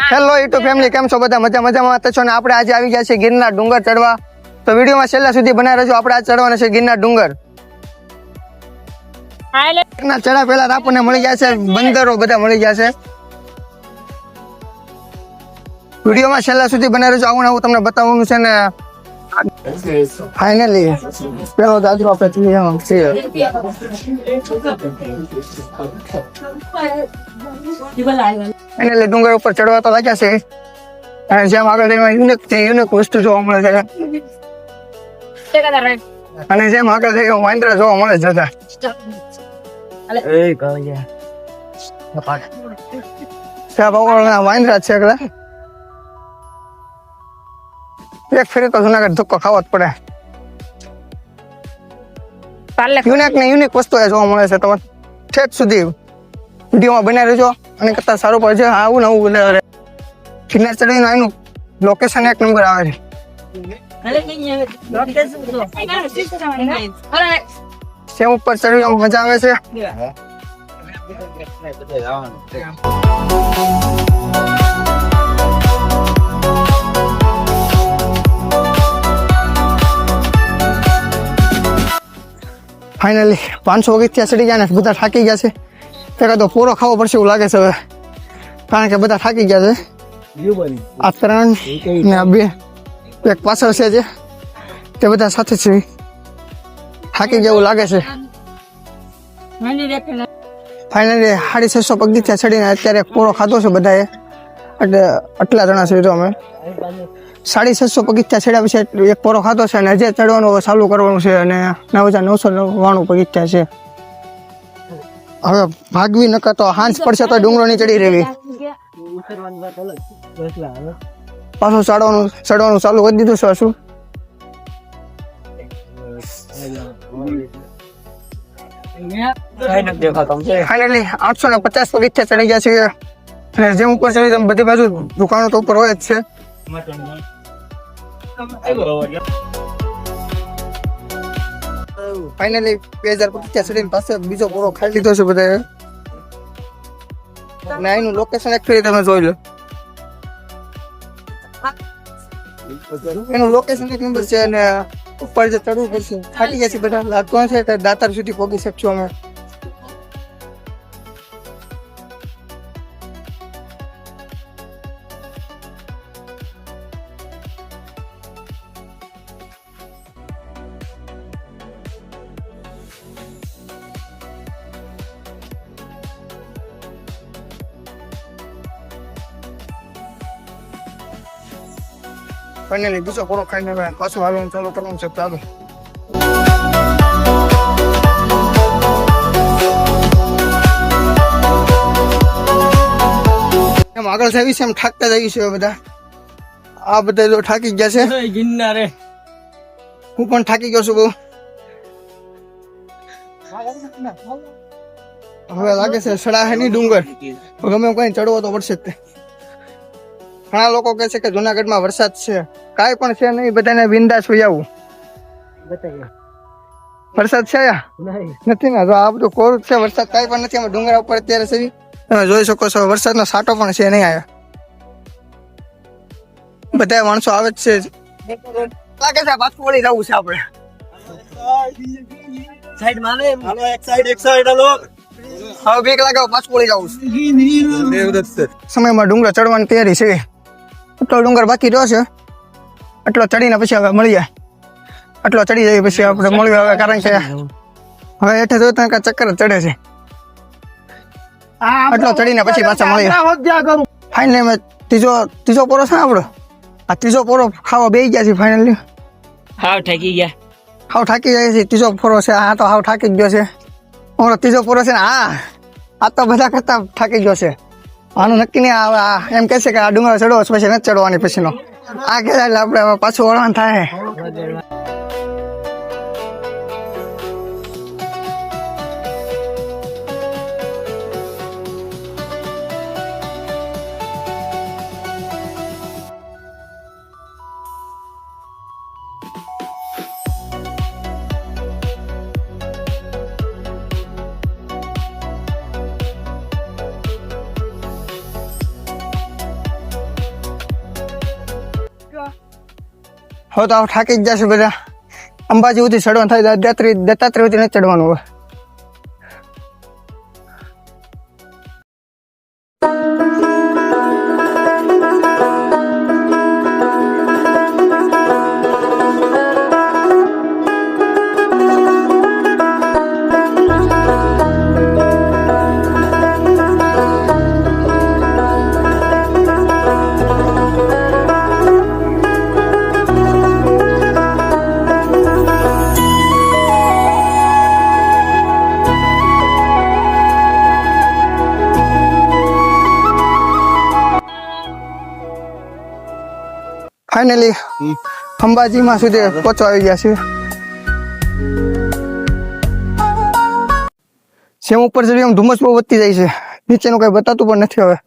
Hello YouTube family, કેમ છો બધા? મજામાં તો છો ને? આપણે આજે આવી ગયા છે ગિરનાર ડુંગર ચડવા. તો વિડીયોમાં છેલ્લા સુધી બનાવી રહેજો. આપણે આજ ચડવાના છે ગિરનાર ડુંગર. ગિરનાર ચડ્યા પહેલા આપણને મળી ગયા છે બંદરો, બધા મળી ગયા છે. વિડીયોમાં છેલ્લા સુધી બનાવી રહેજો. આવું તમને બતાવવાનું છે ને. ફાઇનલી પેલો દાદરો આપણે એટલે ડુંગર ઉપર ચડવા તો લાગ્યા છે. અને જેમ આગળ યુનિક વસ્તુ જોવા મળે છે. અને જેમ આગળ થઈ વાંદરા જોવા મળે છે. વાંદરા છે એક ફેરી તો જુનાગઢ ધક્કો ખાવો જ પડે. યુનિક વસ્તુ જોવા મળે છે. તમારે ઠેઠ સુધી વિડીયોમાં બનાવી રહેજો. અને કરતા સારું પડે છે. આવું નવું ગિરનાર ચડીને એનું લોકેશન એક નંબર આવે છે. સેમ ઉપર ચડવામાં મજા આવે છે. ફાઇનલી 500 પગથિયા ચડી ગયા ને બધા થાકી ગયા છે. તો પૂરો ખાવો પડશે એવું લાગે છે હવે, કારણ કે બધા થાકી ગયા છે. આ 3 ને 2 એક પાછળ છે જે તે બધા સાથે છે. થાકી ગયા એવું લાગે છે. ફાઇનલી 650 પગથિયા ચડીને અત્યારે પૂરો ખાધો છે બધાએ. એટલે આટલા જણા છે. તો અમે 650 પગથિયા ચડ્યા પછી એક પોરો ખાધો છે. અને હજી ચડવાનું ચાલુ કરવાનું છે. અને 9999 પગથિયા છે. હવે ભાગવી નકર તો હાંસ પડશે તો ડુંગરો ની ચડી રહેવી. પાછું ચડવાનું ચાલુ કરી દીધું છે. શું ફાઇનલી 850 પગથિયા ચડી ગયા છે. અને જેમ ઉપર ચડી તેમ બધી બાજુ દુકાનો તો ઉપર હોય જ છે. ફાઇનલી 2000 પગથિયા ચડીને પાસે બીજો પૂરો ખાઈ લીધો છે બધાએ. અને એનું લોકેશન એક ફેરી તમે જોઈ લો. એનું લોકેશન એક નંબર છે. અને ઉપર જે ચડવું પડશે થાકી ગયા છે બધા. લાગતું છે દાતાર સુધી પહોંચી શકશું અમે. ફાઇનલી બીજો પૂરો ખાઈને પાછું હાલવાનું ચાલુ કરવાનું છે. ચાલો એમ આગળ જઈએ છે એમ થાકતા જઈએ છે બધા. આ બધા જો થાકી ગયા છે ગિરનારે. હું પણ થાકી ગયો છું બહુ. હવે લાગે છે સડાહે ની ડુંગર ગમે કઈ ચડવો તો પડશે જ. ઘણા લોકો કહે છે કે જુનાગઢમાં વરસાદ છે. કાંઈ પણ છે નહીં, બધાને બિંદાસ હોઈ આવું. વરસાદ છે નથી ને? આ બધું કોરું છે. વરસાદ કાંઈ પણ નથી. અમે ડુંગરા ઉપર અત્યારે છે. તમે જોઈ શકો છો વરસાદનો સાટો પણ છે નહીં આવ્યો. બધા માણસો આવે જ છે. લાગે છે પાછું વળી જવું છે આપણે. હવે બીક લાગે પાછું વળી જવું છે. સમયમાં ડુંગર ચડવાની તૈયારી છે. એટલો ડુંગર બાકી રહ્યો છે. એટલો ચડીને પછી હવે મળી જાય. એટલો ચડી જાય પછી આપણે મળ્યું હવે, કારણ કે હવે હેઠે જોતા કે ચક્કર ચડે છે. એટલો ચડીને પછી પાછા મળી જાય. ફાઇનલી અમે ત્રીજો પોરો છે ને આપણો. આ ત્રીજો પોરો ખાવા બેસી ગયા છે. ફાઇનલી હાવ થાકી જાય છે. ત્રીજો પોરો છે. આ તો હાવ થાકી ગયો છે. અમારો ત્રીજો પોરો છે ને. આ તો બધા કરતા થાકી ગયો છે. આનું નક્કી નહીં. એમ કે છે કે આ ડુંગર ચડવો પછી નથી ચડવાની પછીનો. આ કે એટલે આપણે પાછું વળવાનું થાય. હવે તો થાકી જ જશે બધા. અંબાજી સુધી ચડવાનું થાય, દત્તાત્રેય સુધી નથી ચડવાનું હોય. ફાઇનલી અંબાજીમાં સુધી પહોંચવા આવી ગયા છે. સેમ ઉપર ચડી આમ ધુમ્મસ બહુ વધતી જાય છે, નીચેનું કઈ બતાતું પણ નથી હવે.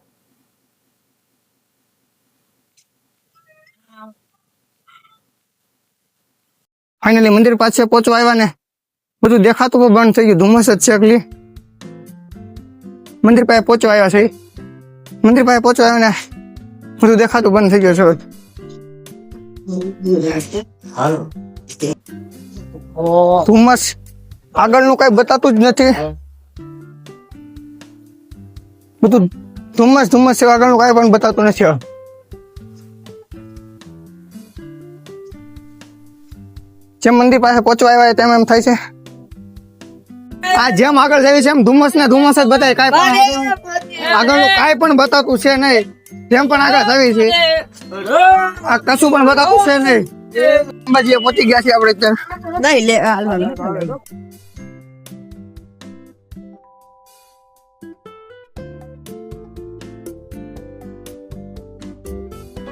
ફાઇનલી મંદિર પાસે પહોંચવા આવ્યા ને બધું દેખાતું પણ બંધ થઈ ગયું, ધુમ્મસ જ છે એકલી. મંદિર પાસે પહોંચવા આવ્યા છે, મંદિર પાસે પહોંચવા આવ્યા ને બધું દેખાતું બંધ થઈ ગયું છે. ધુમ્મસ આગળનું કઈ બતાતું જ નથી, બધું ધુમ્મસ છે, આગળનું કઈ પણ બતાતું નથી. જેમ મંદિર પાસે પહોંચવા આવ્યા તેમ એમ થાય છે આ જેમ આગળ જાય છે એમ ધુમ્મસ જ બતાય, કઈ પણ આગળનું કઈ પણ બતાતું છે નહીં. જેમ પણ આગળ થઈ છે આ કશું પણ બતાતું છે નહીં. અંબાજી પહોંચી ગયા છે આપણે ત્યાં.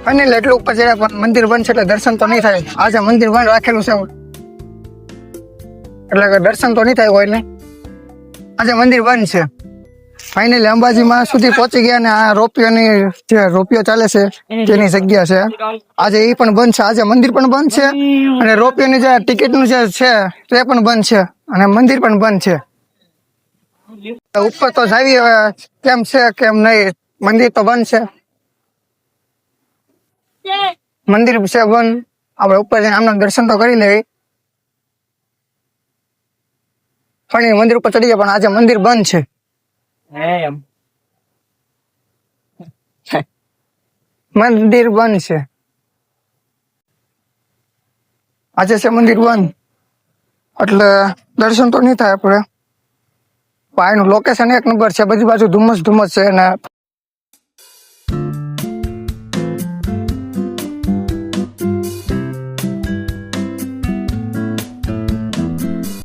અને એટલું ઉપર ચડ્યા પણ મંદિર બંધ છે એટલે દર્શન તો નહીં થાય. આજે મંદિર બંધ રાખેલું છે એટલે દર્શન તો નહીં થાય હોય ને આજે મંદિર બંધ છે. ફાઇનલી અંબાજીમાં સુધી પહોંચી ગયા ને આ રોપિયો ચાલે છે તેની જગ્યા છે. આજે એ પણ બંધ છે, આજે મંદિર પણ બંધ છે અને રોપિયોની જે ટિકિટનું જે છે તે પણ બંધ છે અને મંદિર પણ બંધ છે. ઉપર તો જાવી હવે કેમ છે કેમ નહીં. મંદિર તો બંધ છે, મંદિર છે બંધ. આપણે ઉપર જઈને આમના દર્શન તો કરી લેવી. પણ મંદિર ઉપર ચડી ગયા પણ આજે મંદિર બંધ છે. મંદિર બંધ છે આજે છે મંદિર બંધ એટલે દર્શન તો નહીં થાય આપણે. એનું લોકેશન એક નંબર છે, બધી બાજુ ધુમ્મસ છે અને